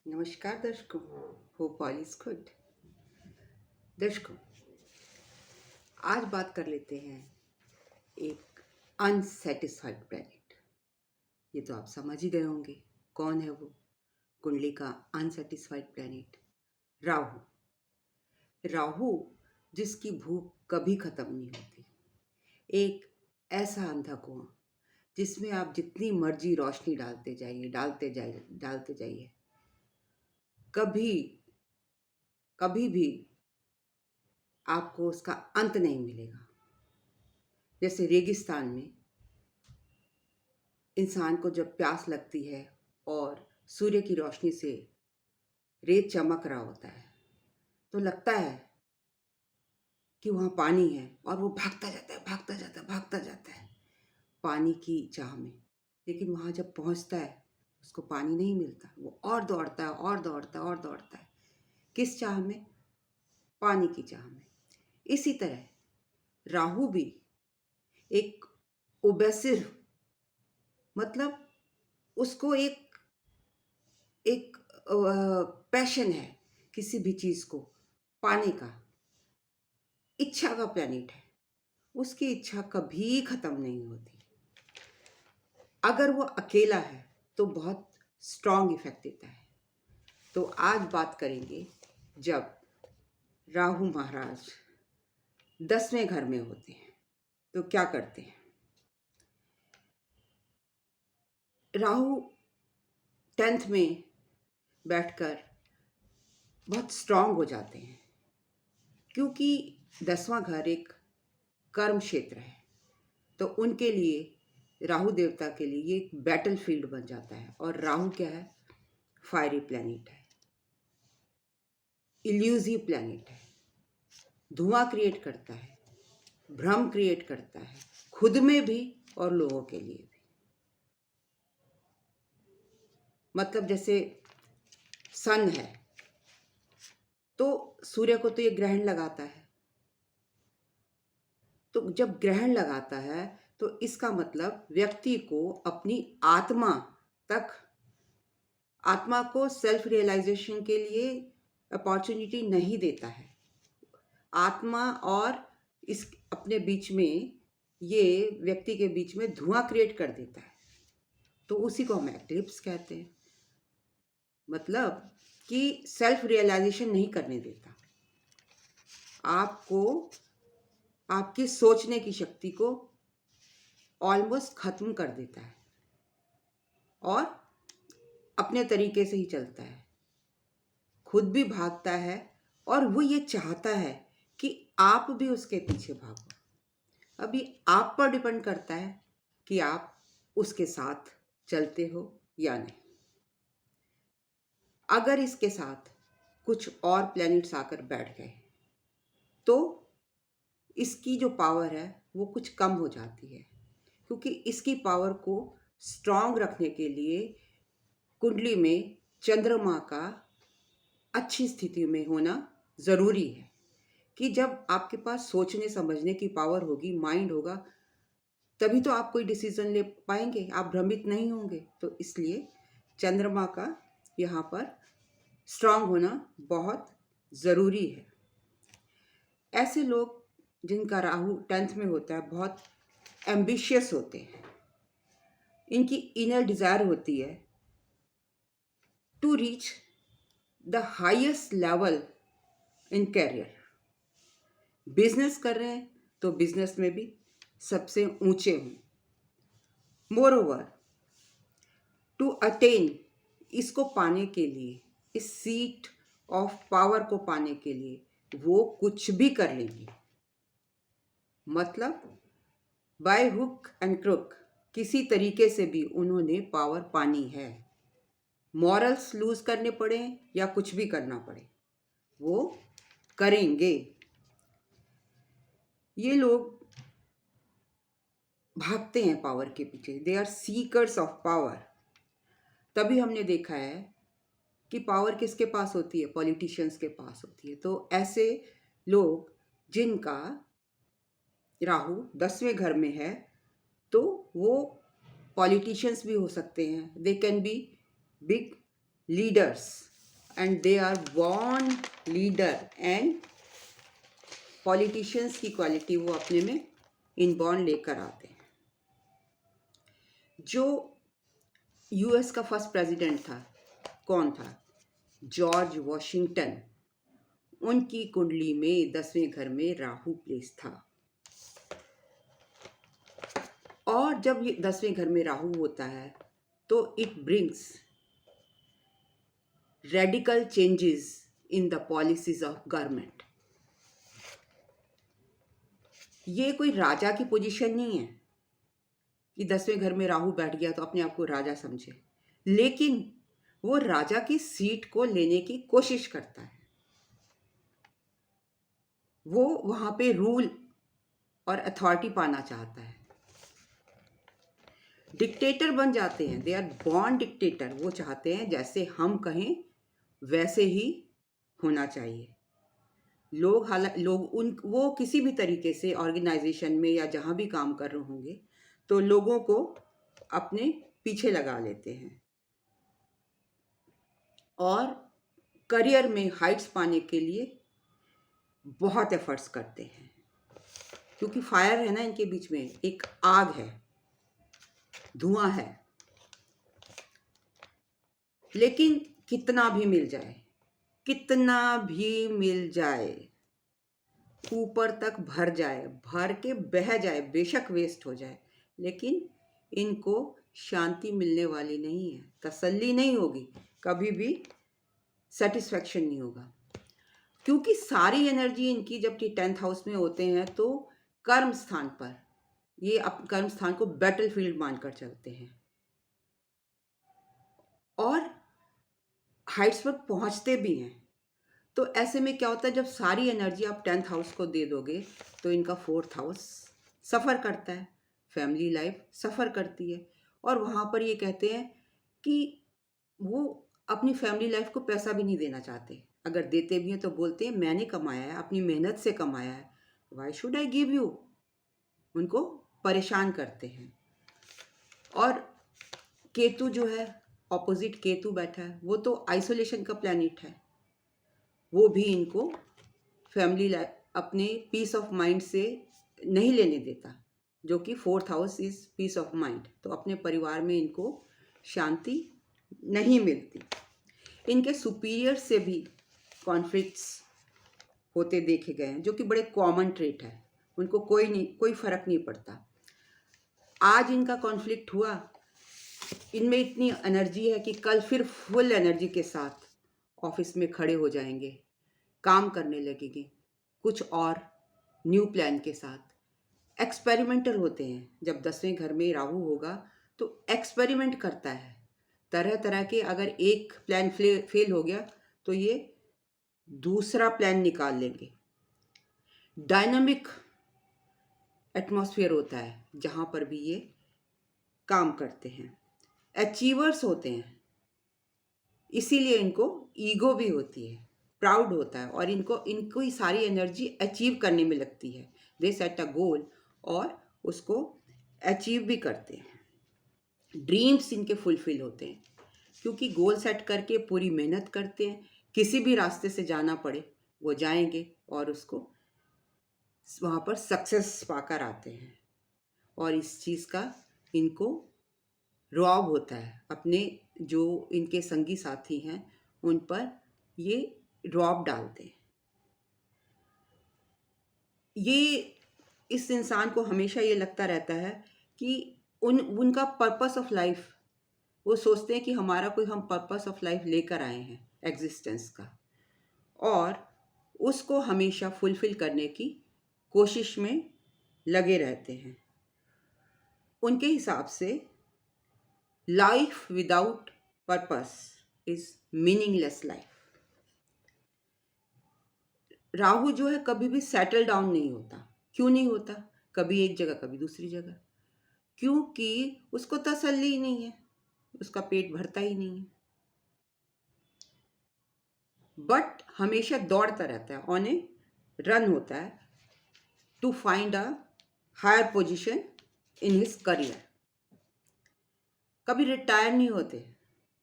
नमस्कार दर्शकों, hope all is good. दर्शकों, आज बात कर लेते हैं एक अनसेटिस्फाइड प्लैनेट। ये तो आप समझ ही गए होंगे कौन है वो कुंडली का अनसेटिस्फाइड प्लैनेट। राहु। राहु जिसकी भूख कभी खत्म नहीं होती। एक ऐसा अंधा कुआं जिसमें आप जितनी मर्जी रोशनी डालते जाइए, कभी कभी भी आपको उसका अंत नहीं मिलेगा। जैसे रेगिस्तान में इंसान को जब प्यास लगती है और सूर्य की रोशनी से रेत चमक रहा होता है तो लगता है कि वहाँ पानी है और वो भागता जाता है पानी की चाह में। लेकिन वहाँ जब पहुँचता है उसको पानी नहीं मिलता, वो और दौड़ता है। किस चाह में? पानी की चाह में। इसी तरह राहु भी एक ओबेसिव, मतलब उसको एक एक पैशन है किसी भी चीज़ को पाने का, इच्छा का प्लैनेट है। उसकी इच्छा कभी ख़त्म नहीं होती। अगर वो अकेला है तो बहुत स्ट्रॉन्ग इफेक्ट देता है। तो आज बात करेंगे जब राहु महाराज 10वें घर में होते हैं तो क्या करते हैं। राहु 10th में बैठकर बहुत स्ट्रांग हो जाते हैं क्योंकि 10वां घर एक कर्म क्षेत्र है। तो उनके लिए, राहु देवता के लिए, ये एक बैटल फील्ड बन जाता है। और राहु क्या है? फायरी प्लैनेट है, इल्यूसिव प्लैनेट है, धुआं क्रिएट करता है, भ्रम क्रिएट करता है, खुद में भी और लोगों के लिए भी। मतलब जैसे सन है तो सूर्य को तो ये ग्रहण लगाता है, तो जब ग्रहण लगाता है तो इसका मतलब व्यक्ति को अपनी आत्मा को सेल्फ रियलाइजेशन के लिए अपॉर्चुनिटी नहीं देता है। आत्मा और इस अपने बीच में, ये व्यक्ति के बीच में धुआं क्रिएट कर देता है। तो उसी को हम एक्लिप्स कहते हैं। मतलब कि सेल्फ रियलाइजेशन नहीं करने देता, आपको आपकी सोचने की शक्ति को ऑलमोस्ट खत्म कर देता है और अपने तरीके से ही चलता है, खुद भी भागता है और वो ये चाहता है कि आप भी उसके पीछे भागो। अभी आप पर डिपेंड करता है कि आप उसके साथ चलते हो या नहीं। अगर इसके साथ कुछ और प्लैनेट्स आकर बैठ गए तो इसकी जो पावर है वो कुछ कम हो जाती है, क्योंकि इसकी पावर को स्ट्रांग रखने के लिए कुंडली में चंद्रमा का अच्छी स्थिति में होना ज़रूरी है। कि जब आपके पास सोचने समझने की पावर होगी, माइंड होगा, तभी तो आप कोई डिसीजन ले पाएंगे, आप भ्रमित नहीं होंगे। तो इसलिए चंद्रमा का यहाँ पर स्ट्रांग होना बहुत ज़रूरी है। ऐसे लोग जिनका राहु 10th में होता है बहुत एम्बिशियस होते हैं। इनकी इनर डिज़ायर होती है to reach the highest level in career. Business कर रहे हैं तो बिजनेस में भी सबसे ऊंचे हों। मोर ओवर टू अटेन, इसको पाने के लिए, इस सीट ऑफ पावर को पाने के लिए वो कुछ भी कर लेंगे। मतलब बाय हुक एंड क्रुक किसी तरीके से भी उन्होंने पावर पानी है। मॉरल्स लूज करने पड़े या कुछ भी करना पड़े, वो करेंगे। ये लोग भागते हैं पावर के पीछे, they are seekers of power. तभी हमने देखा है कि पावर किसके पास होती है? पॉलिटिशियंस के पास होती है। तो ऐसे लोग जिनका राहु 10वें घर में है तो वो पॉलिटिशियंस भी हो सकते हैं, they can be big leaders. And they are born leader and politicians की क्वालिटी वो अपने में इनबॉर्न लेकर आते हैं। जो यूएस का फर्स्ट प्रेसिडेंट था, कौन था? George Washington. उनकी कुंडली में 10वें घर में राहु प्लेस था, और जब ये 10वें घर में राहु होता है तो it brings radical changes in the policies of government. ये कोई राजा की पोजीशन नहीं है कि 10वें घर में राहु बैठ गया तो अपने आप को राजा समझे, लेकिन वो राजा की सीट को लेने की कोशिश करता है। वो वहां पे रूल और अथॉरिटी पाना चाहता है। डिक्टेटर बन जाते हैं, दे आर बॉर्न डिक्टेटर। वो चाहते हैं जैसे हम कहें वैसे ही होना चाहिए। लोग वो किसी भी तरीके से ऑर्गेनाइजेशन में या जहाँ भी काम कर रहे होंगे तो लोगों को अपने पीछे लगा लेते हैं, और करियर में हाइट्स पाने के लिए बहुत एफर्ट्स करते हैं, क्योंकि फायर है ना इनके बीच में, एक आग है, धुआं है। लेकिन कितना भी मिल जाए, कितना भी मिल जाए, ऊपर तक भर जाए, भर के बह जाए, बेशक वेस्ट हो जाए, लेकिन इनको शांति मिलने वाली नहीं है, तसल्ली नहीं होगी, कभी भी सेटिस्फैक्शन नहीं होगा। क्योंकि सारी एनर्जी इनकी जब कि 10th हाउस में होते हैं तो कर्म स्थान पर, ये कर्म स्थान को बैटलफील्ड मानकर चलते हैं, और हाइट्स पर पहुंचते भी हैं। तो ऐसे में क्या होता है, जब सारी एनर्जी आप 10th हाउस को दे दोगे तो इनका 4th हाउस सफ़र करता है, फैमिली लाइफ सफ़र करती है, और वहाँ पर ये कहते हैं कि वो अपनी फैमिली लाइफ को पैसा भी नहीं देना चाहते। अगर देते भी हैं तो बोलते हैं मैंने कमाया है, अपनी मेहनत से कमाया है, why should I give you. उनको परेशान करते हैं। और केतु जो है, ऑपोजिट केतु बैठा है, वो तो आइसोलेशन का प्लैनेट है, वो भी इनको फैमिली लाइफ, अपने पीस ऑफ माइंड से नहीं लेने देता, जो कि 4th house is peace of mind. तो अपने परिवार में इनको शांति नहीं मिलती। इनके सुपीरियर से भी कॉन्फ्लिक्ट्स होते देखे गए हैं, जो कि बड़े कॉमन ट्रेट है, उनको कोई फर्क नहीं पड़ता। आज इनका कॉन्फ्लिक्ट हुआ, इनमें इतनी एनर्जी है कि कल फिर फुल एनर्जी के साथ ऑफिस में खड़े हो जाएंगे, काम करने लगेंगे कुछ और न्यू प्लान के साथ। एक्सपेरिमेंटल होते हैं। जब 10वें घर में राहु होगा तो एक्सपेरिमेंट करता है तरह तरह के। अगर एक प्लान फेल हो गया तो ये दूसरा प्लान निकाल लेंगे। डायनामिक एटमॉस्फेयर होता है जहाँ पर भी ये काम करते हैं। अचीवर्स होते हैं, इसीलिए इनको ईगो भी होती है, प्राउड होता है, और इनको ही सारी एनर्जी अचीव करने में लगती है। दे सेट अ गोल और उसको अचीव भी करते हैं। ड्रीम्स इनके फुलफिल होते हैं, क्योंकि गोल सेट करके पूरी मेहनत करते हैं। किसी भी रास्ते से जाना पड़े वो जाएंगे और उसको वहाँ पर सक्सेस पाकर आते हैं। और इस चीज़ का इनको रौब होता है, अपने जो इनके संगी साथी हैं उन पर ये रौब डालते हैं। ये इस इंसान को हमेशा ये लगता रहता है कि उनका पर्पस ऑफ लाइफ, वो सोचते हैं कि हमारा कोई हम पर्पस ऑफ लाइफ लेकर आए हैं एग्जिस्टेंस का, और उसको हमेशा फुलफिल करने की कोशिश में लगे रहते हैं। उनके हिसाब से life without purpose is meaningless life. Rahu जो है कभी भी सेटल डाउन नहीं होता। क्यों नहीं होता? कभी एक जगह कभी दूसरी जगह, क्योंकि उसको तसल्ली ही नहीं है, उसका पेट भरता ही नहीं है, बट हमेशा दौड़ता रहता है, ऑन ए रन होता है to find a higher position in his career. कभी रिटायर नहीं होते,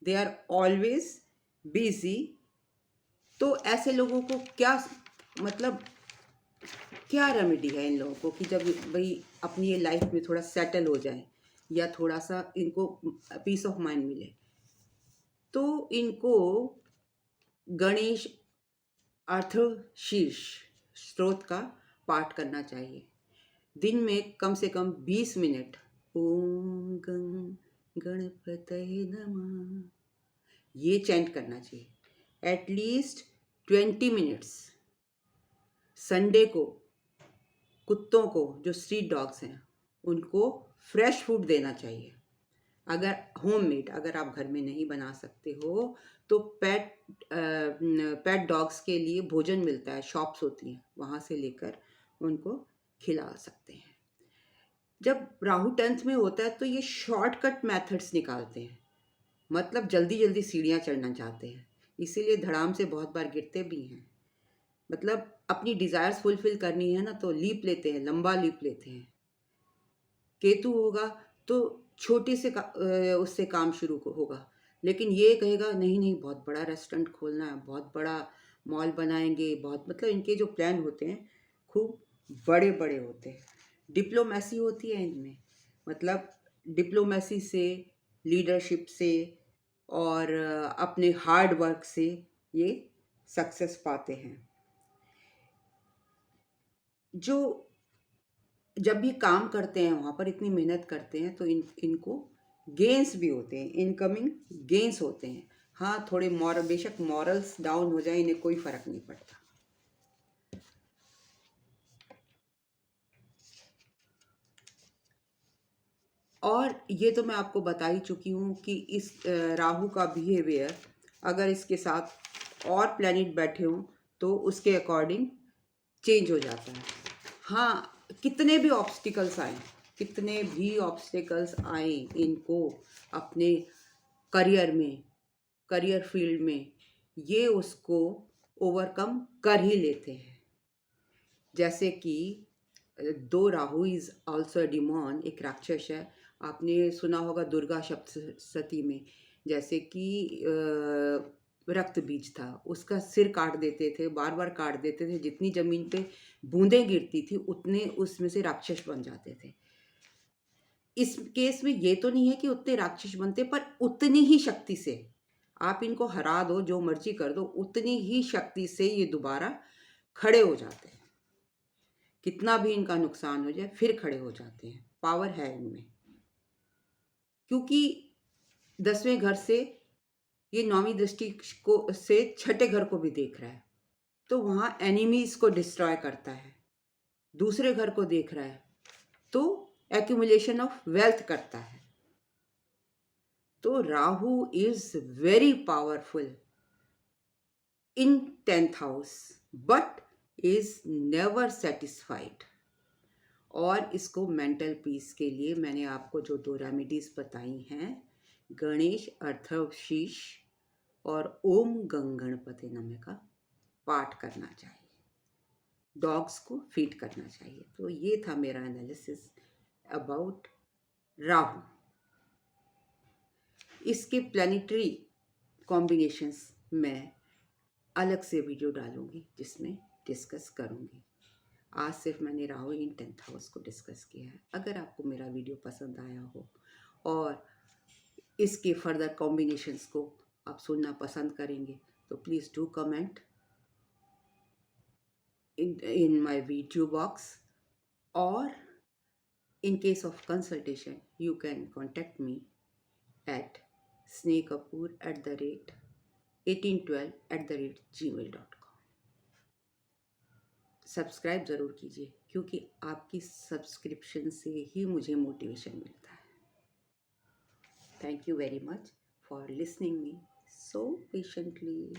दे आर ऑलवेज बिजी तो ऐसे लोगों को क्या, मतलब क्या रेमेडी है इन लोगों को कि जब भाई अपनी ये लाइफ में थोड़ा सेटल हो जाए या थोड़ा सा इनको पीस ऑफ माइंड मिले, तो इनको गणेश अर्थशीर्ष स्त्रोत का पाठ करना चाहिए। दिन में कम से कम 20 मिनट ओम गं गणपतये नमः ये चैंट करना चाहिए। एटलीस्ट 20 मिनट्स संडे को कुत्तों को, जो स्ट्रीट डॉग्स हैं, उनको फ्रेश फूड देना चाहिए। अगर होममेड, अगर आप घर में नहीं बना सकते हो तो पेट डॉग्स के लिए भोजन मिलता है, शॉप्स होती हैं, वहाँ से लेकर उनको खिला सकते हैं। जब राहु 10th में होता है तो ये शॉर्टकट मेथड्स निकालते हैं, मतलब जल्दी जल्दी सीढ़ियाँ चढ़ना चाहते हैं, इसीलिए धड़ाम से बहुत बार गिरते भी हैं। मतलब अपनी डिज़ायर्स फुलफिल करनी है ना तो लीप लेते हैं, लंबा लीप लेते हैं। केतु होगा तो छोटे से उससे काम शुरू होगा, लेकिन ये कहेगा नहीं नहीं बहुत बड़ा रेस्टोरेंट खोलना है, बहुत बड़ा मॉल बनाएंगे, बहुत, मतलब इनके जो प्लान होते हैं खूब बड़े बड़े होते हैं। डिप्लोमेसी होती है इनमें, मतलब डिप्लोमेसी से, लीडरशिप से और अपने हार्ड वर्क से ये सक्सेस पाते हैं। जो जब भी काम करते हैं वहाँ पर इतनी मेहनत करते हैं तो इनको गेन्स भी होते हैं, इनकमिंग गेन्स होते हैं। हाँ, थोड़े बेशक मॉरल्स डाउन हो जाए, इन्हें कोई फर्क नहीं पड़ता। और ये तो मैं आपको बता ही चुकी हूँ कि इस राहु का बिहेवियर अगर इसके साथ और प्लैनेट बैठे हों तो उसके अकॉर्डिंग चेंज हो जाता है। हाँ, कितने भी ऑब्स्टिकल्स आए इनको अपने करियर में, करियर फील्ड में, ये उसको ओवरकम कर ही लेते हैं। जैसे कि दो Rahu is also a demon, एक राक्षस है। आपने सुना होगा दुर्गा सप्तशती में, जैसे कि रक्त बीज था, उसका सिर काट देते थे, बार बार काट देते थे, जितनी जमीन पे बूंदें गिरती थी उतने उसमें से राक्षस बन जाते थे। इस केस में ये तो नहीं है कि उतने राक्षस बनते, पर उतनी ही शक्ति से आप इनको हरा दो, जो मर्जी कर दो, उतनी ही शक्ति से ये दोबारा खड़े हो जाते हैं। कितना भी इनका नुकसान हो जाए फिर खड़े हो जाते हैं, पावर है इनमें। क्योंकि 10वें घर से ये 9वीं दृष्टि को से छठे घर को भी देख रहा है, तो वहाँ एनिमीज को डिस्ट्रॉय करता है। दूसरे घर को देख रहा है तो एक्यूमुलेशन ऑफ वेल्थ करता है। तो Rahu is very powerful in 10th house but is never satisfied. और इसको मेंटल पीस के लिए मैंने आपको जो 2 रेमेडीज बताई हैं, गणेश अर्थशीष और ओम गं गणपति नमः का पाठ करना चाहिए, डॉग्स को फीड करना चाहिए। तो ये था मेरा एनालिसिस अबाउट राहु। इसके प्लानिटरी कॉम्बिनेशंस मैं अलग से वीडियो डालूंगी जिसमें डिस्कस करूंगी। आज सिर्फ मैंने राहु इन 10th हाउस को डिस्कस किया है। अगर आपको मेरा वीडियो पसंद आया हो और इसके फर्दर कॉम्बिनेशंस को आप सुनना पसंद करेंगे तो please do comment in my video box, or in case of consultation you can contact me at snakapur@1812@gmail.com। Subscribe ज़रूर कीजिए क्योंकि आपकी सब्सक्रिप्शन से ही मुझे मोटिवेशन मिलता है। Thank you very much for listening me so patiently.